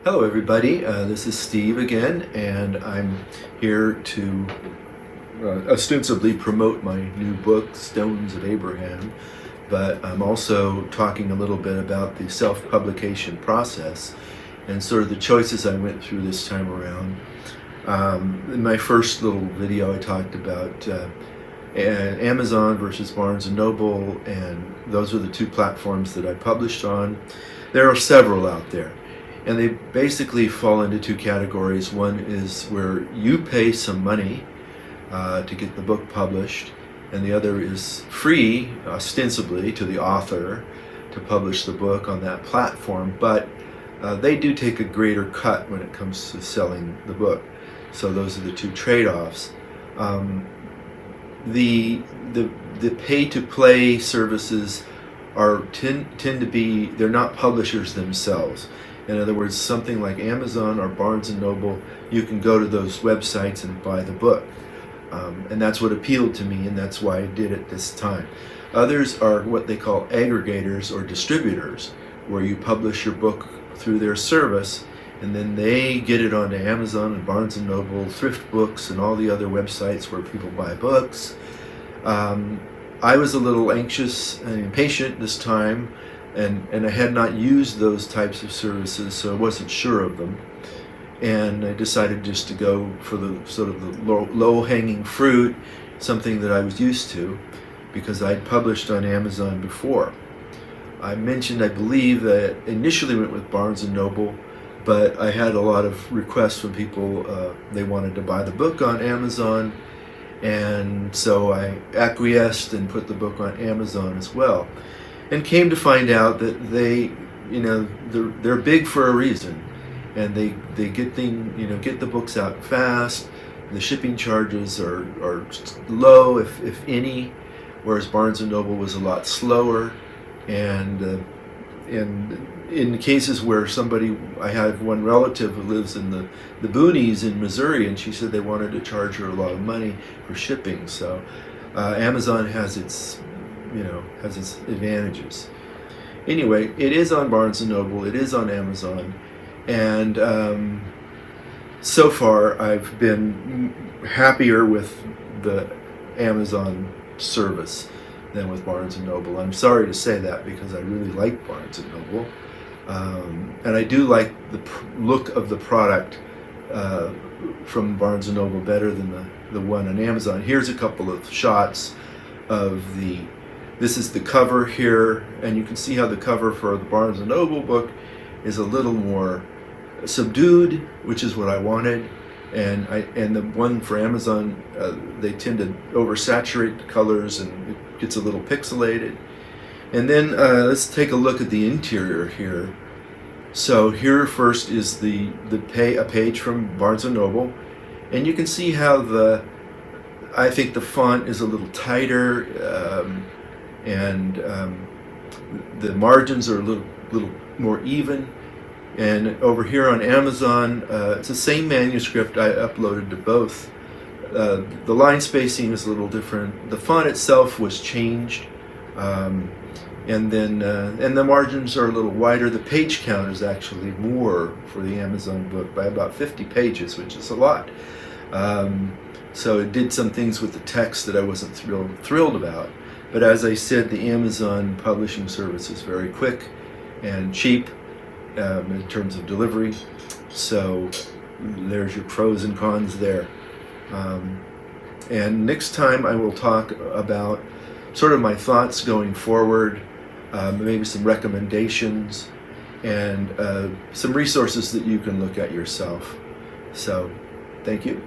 Hello everybody, this is Steve again, and I'm here to ostensibly promote my new book, Stones of Abraham, but I'm also talking a little bit about the self-publication process and sort of the choices I went through this time around. In my first little video I talked about Amazon versus Barnes & Noble, and those are the two platforms that I published on. There are several out there. And they basically fall into two categories. One is where you pay some money to get the book published, and the other is free, ostensibly, to the author to publish the book on that platform, but they do take a greater cut when it comes to selling the book. So those are the two trade-offs. The pay-to-play services tend to be, they're not publishers themselves. In other words, something like Amazon or Barnes & Noble, you can go to those websites and buy the book. And that's what appealed to me, and that's why I did it this time. Others are what they call aggregators or distributors, where you publish your book through their service, and then they get it onto Amazon and Barnes & Noble, Thrift Books, and all the other websites where people buy books. I was a little anxious and impatient this time, and I had not used those types of services, so I wasn't sure of them. And I decided just to go for the sort of the low-hanging fruit, something that I was used to, because I'd published on Amazon before. I mentioned, I believe, that I initially went with Barnes & Noble, but I had a lot of requests from people. They wanted to buy the book on Amazon, and so I acquiesced and put the book on Amazon as well. And came to find out that they're big for a reason, and they get get the books out fast. The shipping charges are low, if any, whereas Barnes & Noble was a lot slower. And in cases where I have one relative who lives in the boonies in Missouri, and she said they wanted to charge her a lot of money for shipping. So Amazon has its advantages. Anyway, it is on Barnes & Noble, it is on Amazon, and so far I've been happier with the Amazon service than with Barnes & Noble. I'm sorry to say that, because I really like Barnes & Noble, and I do like the look of the product from Barnes & Noble better than the one on Amazon. Here's a couple of shots of this is the cover here, and you can see how the cover for the Barnes & Noble book is a little more subdued, which is what I wanted, and the one for Amazon, they tend to oversaturate the colors and it gets a little pixelated. And then let's take a look at the interior here. So here first is a page from Barnes & Noble, and you can see how I think the font is a little tighter, and the margins are a little more even. And over here on Amazon, it's the same manuscript I uploaded to both. The line spacing is a little different. The font itself was changed, and the margins are a little wider. The page count is actually more for the Amazon book by about 50 pages, which is a lot. So it did some things with the text that I wasn't thrilled about. But as I said, the Amazon publishing service is very quick and cheap in terms of delivery. So there's your pros and cons there. And next time I will talk about sort of my thoughts going forward, maybe some recommendations, and some resources that you can look at yourself. So thank you.